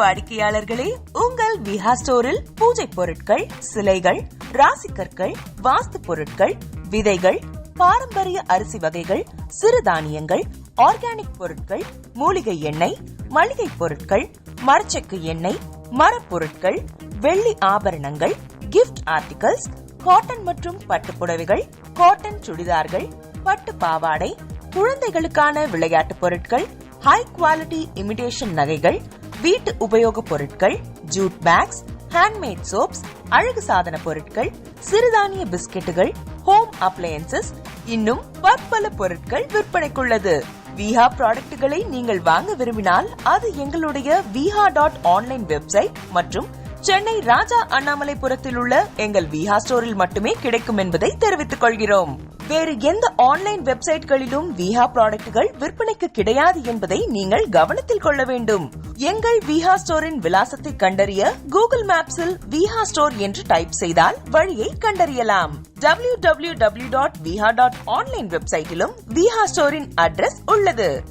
வாடிக்கையாளர்களே, உங்கள் விஹா ஸ்டோரில் பூஜை பொருட்கள், சிலைகள், ராசிக்கற்கள், வாஸ்து பொருட்கள், விதைகள், பாரம்பரிய அரிசி வகைகள், சிறுதானியங்கள், ஆர்கானிக் பொருட்கள், மூலிகை எண்ணெய், மளிகை பொருட்கள், மரச்செக்கு எண்ணெய், மரப்பொருட்கள், வெள்ளி ஆபரணங்கள், கிஃப்ட் ஆர்டிகல்ஸ், காட்டன் மற்றும் பட்டு புடவைகள், காட்டன் சுடிதார்கள், பட்டு பாவாடை, குழந்தைகளுக்கான விளையாட்டு பொருட்கள், ஹை குவாலிட்டி இமிடேஷன் நகைகள், வீட்டு உபயோக பொருட்கள், ஜூட் பேக்ஸ், ஹேண்ட்மேட் சோப்ஸ், அழகு சாதன பொருட்கள், சிறுதானிய பிஸ்கெட்டுகள், ஹோம் அப்ளையன்சஸ், இன்னும் பற்பல பொருட்கள் விற்பனைக்குள்ளது. விஹா ப்ராடக்ட்களை நீங்கள் வாங்க விரும்பினால் அது எங்களுடைய viha.online வெப்சைட் மற்றும் சென்னை ராஜா அண்ணாமலைபுரத்தில் உள்ள எங்கள் விஹா ஸ்டோரில் மட்டுமே கிடைக்கும் என்பதை தெரிவித்துக் கொள்கிறோம். வேறு எந்த ஆன்லைன் வெப்சைட்களிலும் விஹா ப்ராடக்ட்கள் விற்பனைக்கு கிடையாது என்பதை நீங்கள் கவனத்தில் கொள்ள வேண்டும். எங்கள் விஹா ஸ்டோரின் விலாசத்தை கண்டறிய கூகுள் மேப்ஸில் விஹா ஸ்டோர் என்று டைப் செய்தால் வழியை கண்டறியலாம். www.viha.online வெப்சைட்டிலும் விஹா ஸ்டோரின் அட்ரஸ் உள்ளது.